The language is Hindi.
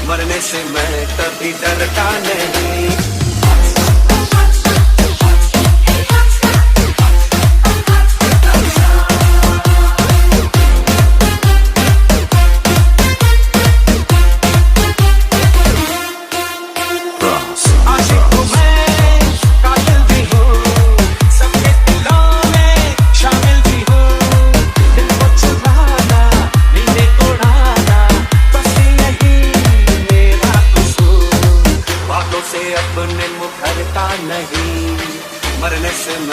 मरने से मैं कभी डरता नहीं। अपने मुखरता नहीं, मरने से मैं